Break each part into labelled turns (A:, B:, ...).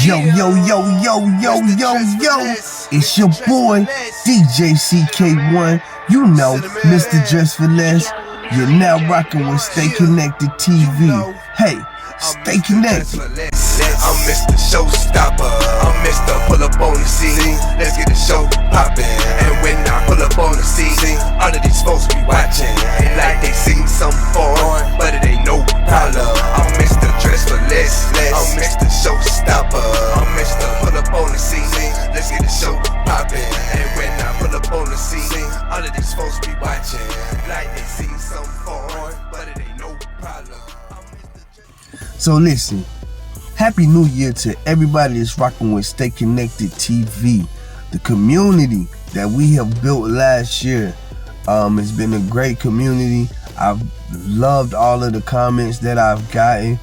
A: Yo, yo, yo, yo, yo, yo, yo. It's your boy, DJ CK1. You know, Mr Dres Fa Les. You're now rocking with Stay Connected TV. Hey, stay connected.
B: I'm Mr. Showstopper. I'm Mr. Pull up on the scene. Let's get the show poppin'. And when I pull up on the scene, all of these folks be watching. They like they seen some foreign, but it ain't no problem. I'm Mr. Dres Fa Les. I'm Mr. Showstopper. I'm Mr. Pull up on the scene. Let's get the show poppin'. And when I pull up on the scene, all of these folks be watching. Like they seen some foreign, but it ain't no problem.
A: So listen, Happy New Year to everybody that's rocking with Stay Connected TV. The community that we have built last year, it's been a great community. I've loved all of the comments that I've gotten.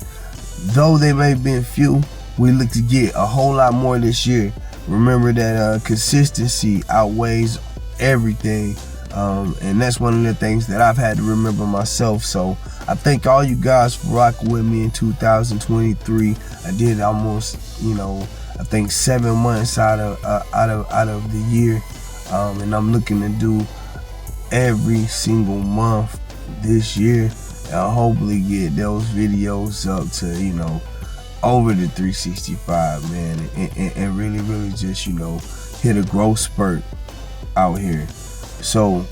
A: Though they may have been few, we look to get a whole lot more this year. Remember that consistency outweighs everything. And that's one of the things that I've had to remember myself. So I thank all you guys for rocking with me in 2023. I did almost, I think 7 months out of the year, and I'm looking to do every single month this year, and hopefully get those videos up to over the 365, man, and really just hit a growth spurt out here. So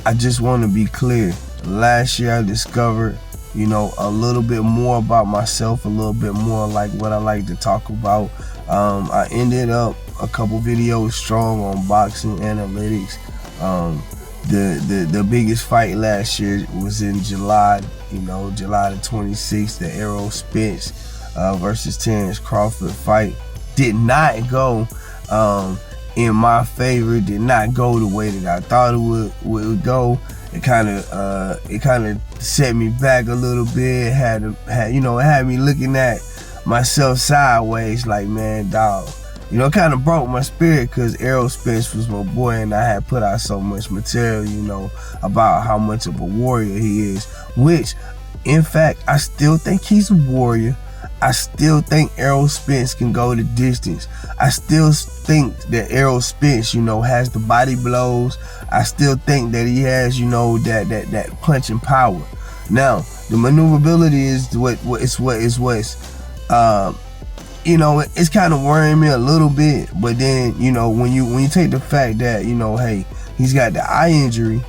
A: I just want to be clear. Last year I discovered, a little bit more about myself, a little bit more like what I like to talk about. I ended up a couple videos strong on boxing analytics. The biggest fight last year was in July, July the 26th, the Errol Spence versus Terrence Crawford fight. Did not go in my favor, did not go the way that I thought it would go. It kind of set me back a little bit. It had me looking at myself sideways, like, man, dog. It kind of broke my spirit because Errol Spence was my boy, and I had put out so much material, about how much of a warrior he is. Which, in fact, I still think he's a warrior. I still think Errol Spence can go the distance. I still think that Errol Spence, has the body blows. I still think that he has, that punching power. Now, the maneuverability is it's kind of worrying me a little bit. But then, when you take the fact that, hey, he's got the eye injury,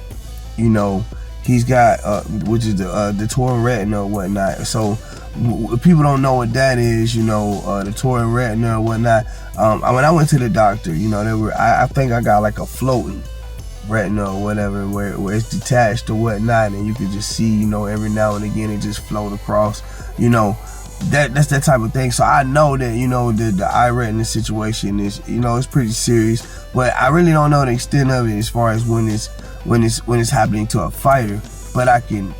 A: he's got which is the torn retina and whatnot. So if people don't know what that is, the torn retina or whatnot. When I went to the doctor, I think I got like a floating retina or whatever, where it's detached or whatnot, and you can just see, every now and again it just float across. That's that type of thing. So I know that the eye retina situation is it's pretty serious, but I really don't know the extent of it as far as when it's happening to a fighter. But I can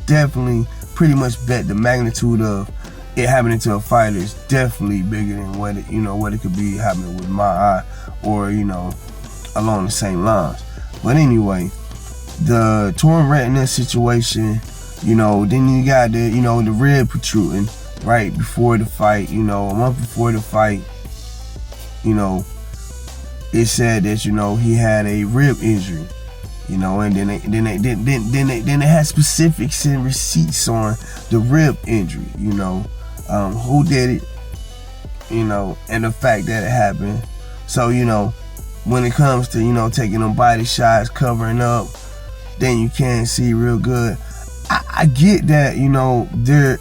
A: definitely pretty much bet the magnitude of it happening to a fighter is definitely bigger than what it could be happening with my eye, or along the same lines. But anyway, the torn retina situation, then you got the rib protruding right before the fight. A month before the fight, it said that he had a rib injury. And then they had specifics and receipts on the rib injury, who did it, and the fact that it happened. So, when it comes to, taking them body shots, covering up, then you can't see real good. I get that, there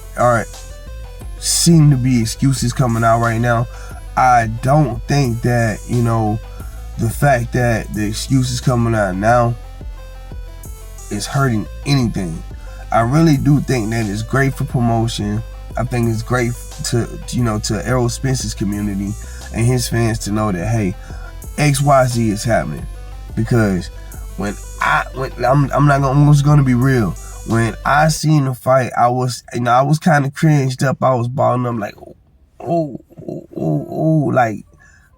A: seem to be excuses coming out right now. I don't think that, the fact that the excuses coming out now is hurting anything. I really do think that it's great for promotion. I think it's great to Errol Spence's community and his fans to know that, hey, XYZ is happening. Because I'm just gonna be real. When I seen the fight, I was kind of cringed up. I was balling up like,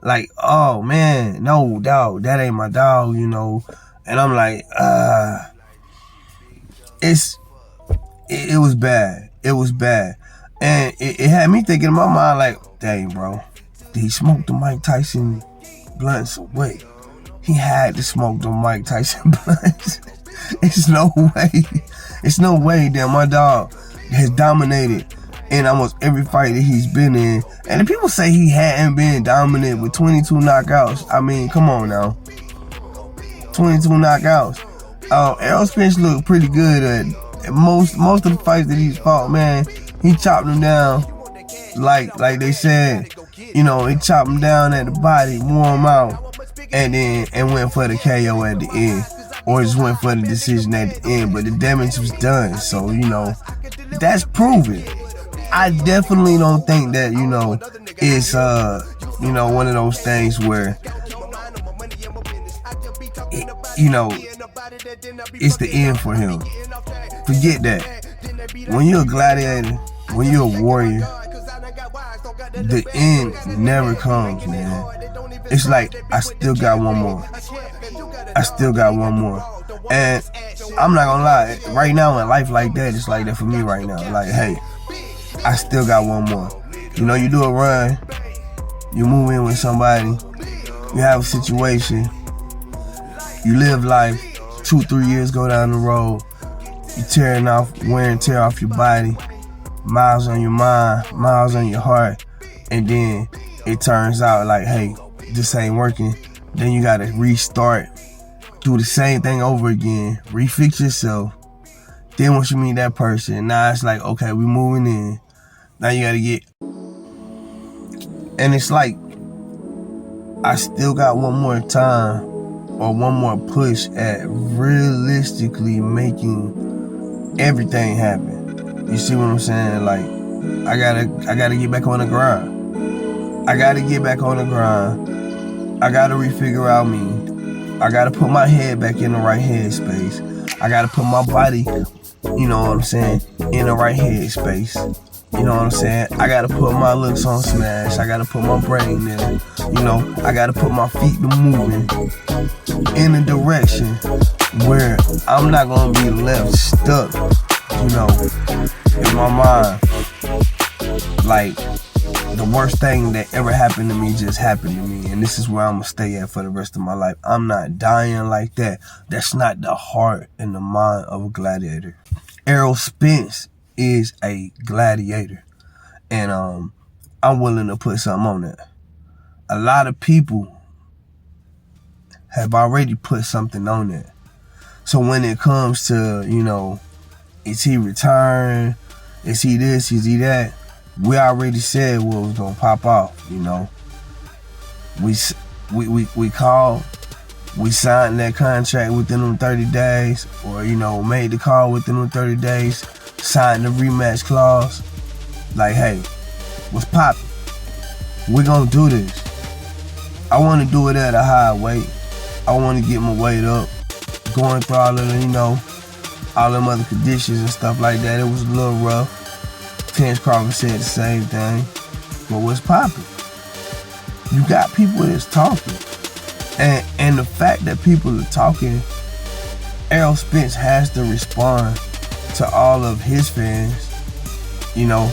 A: like, oh man, no, dog, that ain't my dog, And I'm like, it was bad. It was bad. And it had me thinking in my mind like, dang, bro, did he smoke the Mike Tyson blunts or what? He had to smoke the Mike Tyson blunts. It's no way that my dog has dominated in almost every fight that he's been in. And the people say he hadn't been dominant with 22 knockouts. I mean, come on now. 22 knockouts. Errol Spence looked pretty good at most of the fights that he's fought, man. He chopped them down like they said. You know, he chopped them down at the body, wore them out, and went for the KO at the end. Or just went for the decision at the end. But the damage was done. So, you know, that's proven. I definitely don't think that, you know, it's you know, one of those things where you know, it's the end for him. Forget that. When you're a gladiator, when you're a warrior, the end never comes, man. It's like, I still got one more. I still got one more. And I'm not gonna lie, right now in life like that, it's like that for me right now. Like, hey, I still got one more. You know, you do a run, you move in with somebody, you have a situation, you live life, 2-3 years go down the road, you tearing off, wear and tear off your body, miles on your mind, miles on your heart, and then it turns out like, hey, this ain't working. Then you gotta restart, do the same thing over again, refix yourself. Then once you meet that person, now it's like, okay, we moving in. Now you gotta get, and it's like, I still got one more time or one more push at realistically making everything happen. You see what I'm saying? Like, I gotta get back on the grind. I gotta get back on the grind. I gotta refigure out me. I gotta put my head back in the right headspace. I gotta put my body, you know what I'm saying, in the right headspace. You know what I'm saying? I gotta put my looks on smash. I gotta put my brain there. You know, I gotta put my feet to moving in a direction where I'm not gonna be left stuck, you know, in my mind. Like, the worst thing that ever happened to me just happened to me, and this is where I'm gonna stay at for the rest of my life. I'm not dying like that. That's not the heart and the mind of a gladiator. Errol Spence is a gladiator, and I'm willing to put something on that. A lot of people have already put something on that. So when it comes to, you know, is he retiring? Is he this? Is he that? We already said what was gonna pop off. You know, we called, we signed that contract within them 30 days, or, you know, made the call within them 30 days, signed the rematch clause. Like, hey, what's poppin'? We're gonna do this. I want to do it at a high weight. I want to get my weight up. Going through all of the, you know, all them other conditions and stuff like that, it was a little rough. Terence Crawford said the same thing. But what's poppin'? You got people that's talking. And the fact that people are talking, Errol Spence has to respond to all of his fans. You know,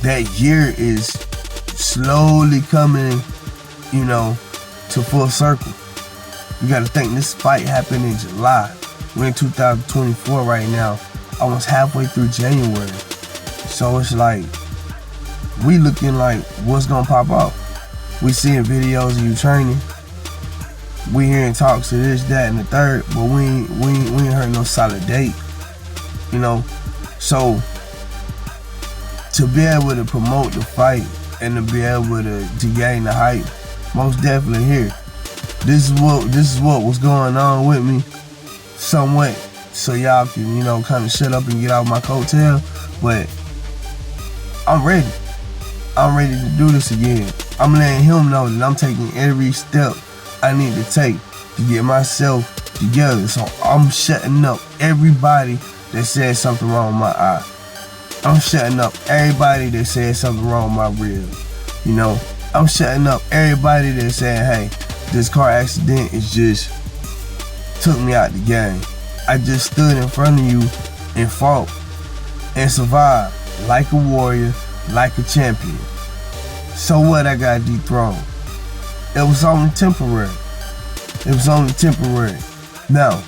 A: that year is slowly coming, you know, to full circle. You gotta think, this fight happened in July. We're in 2024 right now, almost halfway through January. So it's like, we looking like, what's gonna pop off? We seeing videos of you training. We hearing talks of this, that, and the third, but we ain't heard no solid date. You know, so to be able to promote the fight and to be able to gain the hype, most definitely here. This is what was going on with me, somewhat, so y'all can, you know, kind of shut up and get out my coattail. But I'm ready. I'm ready to do this again. I'm letting him know that I'm taking every step I need to take to get myself together. So I'm shutting up everybody that said something wrong with my eye. I'm shutting up everybody that said something wrong with my ribs. You know, I'm shutting up everybody that said, hey, this car accident is just took me out the game. I just stood in front of you and fought and survived like a warrior, like a champion. So what, I got dethroned? It was only temporary. It was only temporary. Now,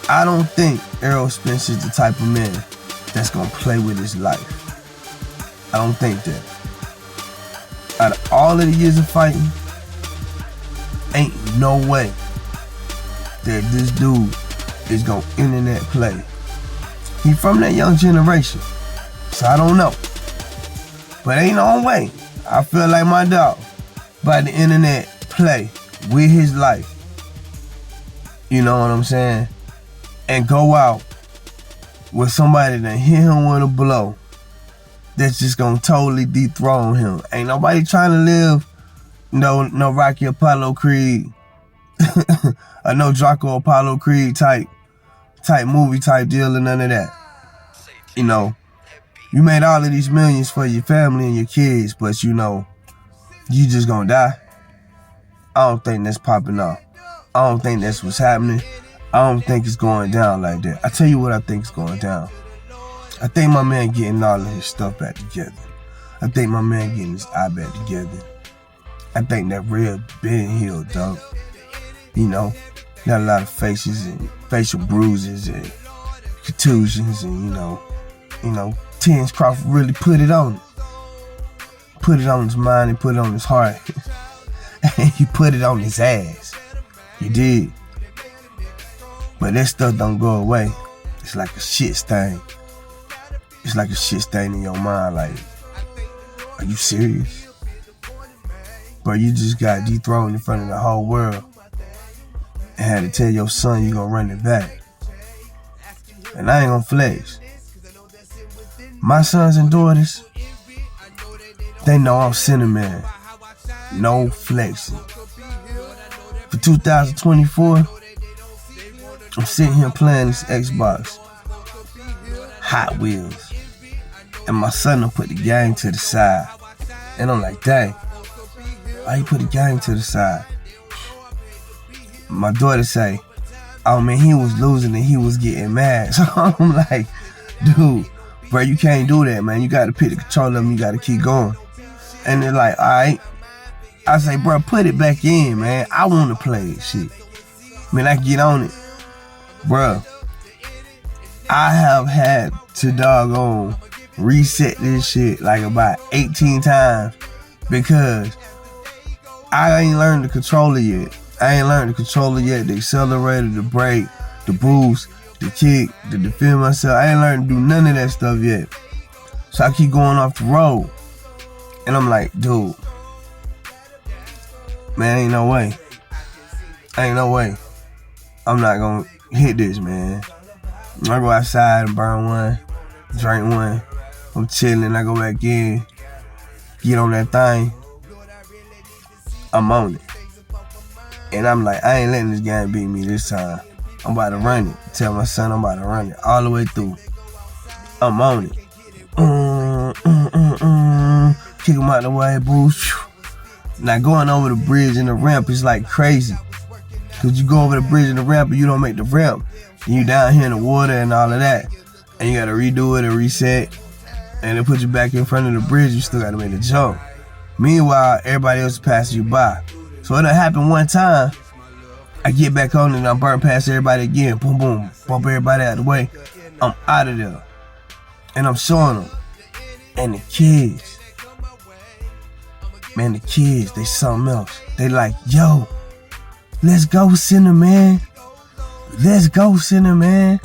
A: I don't think Errol Spence is the type of man that's gonna play with his life. I don't think that. Out of all of the years of fighting, ain't no way that this dude is gonna internet play. He from that young generation, so I don't know. But ain't no way. I feel like my dog by the internet play with his life. You know what I'm saying? And go out with somebody that hit him with a blow that's just gonna totally dethrone him. Ain't nobody trying to live no Rocky Apollo Creed or no Draco Apollo Creed type movie type deal or none of that. You know, you made all of these millions for your family and your kids, but you know, you just gonna die. I don't think that's popping off. I don't think that's what's happening. I don't think it's going down like that. I tell you what I think is going down. I think my man getting all of his stuff back together. I think my man getting his eye back together. I think that rib been healed, dog. You know, got a lot of faces and facial bruises and contusions and, you know, Terrence Crawford really put it on him. Put it on his mind and put it on his heart. And he put it on his ass. He did. But that stuff don't go away. It's like a shit stain. It's like a shit stain in your mind. Like, are you serious? Bro, you just got dethroned in front of the whole world and had to tell your son you gonna run it back. And I ain't gonna flex. My sons and daughters, they know I'm Cinnamon. No flexing. For 2024, I'm sitting here playing this Xbox, Hot Wheels, and my son done put the game to the side. And I'm like, dang, why you put the game to the side? My daughter say, oh man, he was losing and he was getting mad. So I'm like, dude, bro, you can't do that, man. You gotta pick the controller up and you gotta keep going. And they're like, all right. I say, bro, put it back in, man. I wanna play it, shit. Man, I get on it. Bruh, I have had to doggone reset this shit like about 18 times because I ain't learned the controller yet. The accelerator, the brake, the boost, the kick, the defend myself. I ain't learned to do none of that stuff yet. So I keep going off the road. And I'm like, dude, man, ain't no way. I'm not gonna hit this, man. I go outside and burn one, drink one. I'm chilling, I go back in, get on that thing. I'm on it. And I'm like, I ain't letting this game beat me this time. I'm about to run it. Tell my son I'm about to run it all the way through. I'm on it. Kick him out the way, boost. Now going over the bridge and the ramp is like crazy. Cause you go over the bridge and the ramp and you don't make the ramp. And you down here in the water and all of that. And you gotta redo it and reset. And they put you back in front of the bridge, you still gotta make the jump. Meanwhile, everybody else is passing you by. So it'll happen one time. I get back on it and I burn past everybody again. Boom, boom. Bump everybody out of the way. I'm out of there. And I'm showing them. And the kids. Man, the kids, they something else. They like, yo, let's go, Cinnamon. Let's go, Cinnamon.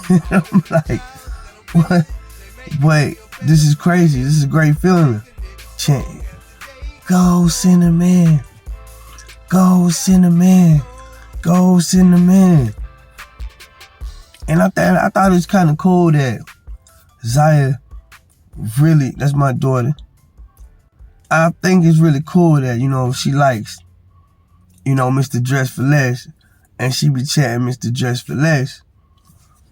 A: I'm like, what? Wait, this is crazy. This is a great feeling. Chanting, go, Cinnamon. Go, Cinnamon. Go, Cinnamon. And I thought it was kind of cool that Zaya really, that's my daughter. I think it's really cool that, you know, she likes, you know, Mr Dres Fa Les, and she be chatting Mr Dres Fa Les,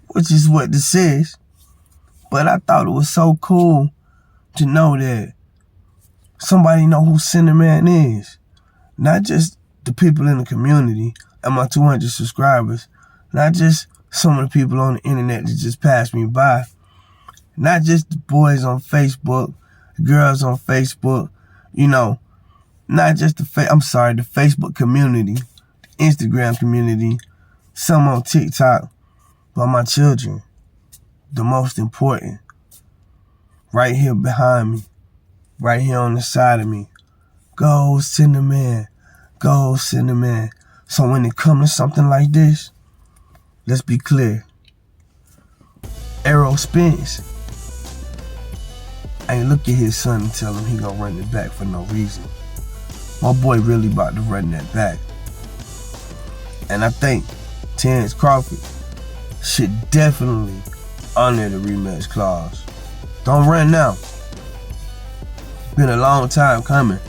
A: which is what this is. But I thought it was so cool to know that somebody know who Cinnamon is. Not just the people in the community and my 200 subscribers. Not just some of the people on the internet that just passed me by. Not just the boys on Facebook, girls on Facebook, you know, not just the Facebook community, the Instagram community, some on TikTok, but my children, the most important, right here behind me, right here on the side of me. Go send a man, go send a man. So when it comes to something like this, let's be clear. Errol Spence ain't look at his son and tell him he gonna run it back for no reason. My boy really about to run that back. And I think Terrence Crawford should definitely honor the rematch clause. Don't run now. Been a long time coming.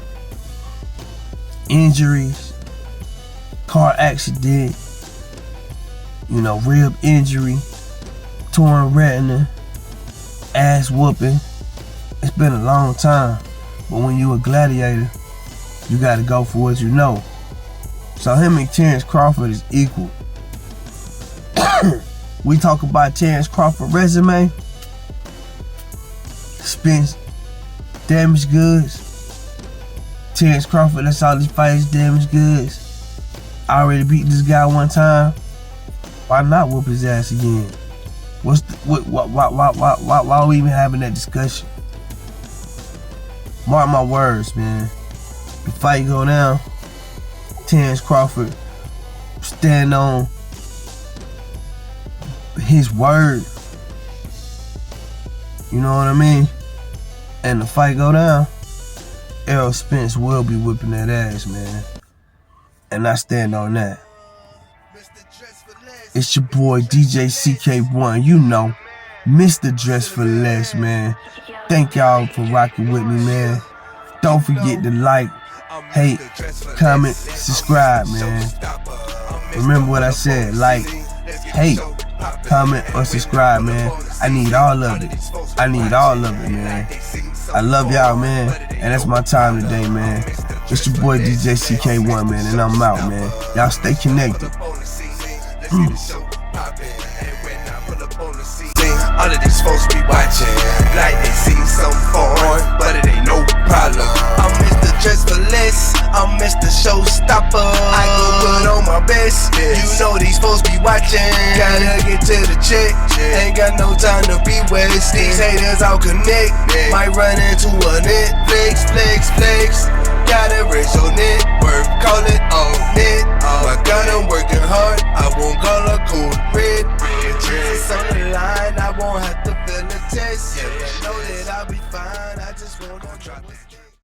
A: Injuries, car accident, you know, rib injury, torn retina, ass whooping. It's been a long time, but when you a gladiator, you gotta go for what you know. So him and Terrence Crawford is equal. We talk about Terrence Crawford resume. Spence, damaged goods. Terrence Crawford, that's all his fights, damaged goods. I already beat this guy one time. Why not whoop his ass again? Why are we even having that discussion? Mark my words, man. The fight go down, Terrence Crawford stand on his word. You know what I mean? And the fight go down, Errol Spence will be whipping that ass, man. And I stand on that. It's your boy DJ CK1, you know, Mr Dres Fa Les, man. Thank y'all for rocking with me, man. Don't forget to like, hate, comment, subscribe, man. Remember what I said, like, hate, comment, or subscribe, man. I need all of it. I need all of it, man. I love y'all, man. And that's my time today, man. It's your boy DJ CK1, man, and I'm out, man. Y'all stay connected.
B: All of these folks be watching like they seen some foreign, but it ain't no problem. I'm Mr Dres Fa Les, I'm Mr Showstopper. I go put on my best. You know these folks be watching. Gotta get to the check. Ain't got no time to be wasted. These haters all connect. Might run into a Netflix, flex. Gotta raise your network, call it on net. My God, I'm working hard. I won't call a cool red. Jesus on the line, I won't have to fill a test. Yeah, know that I'll be fine. I just wanna drop it.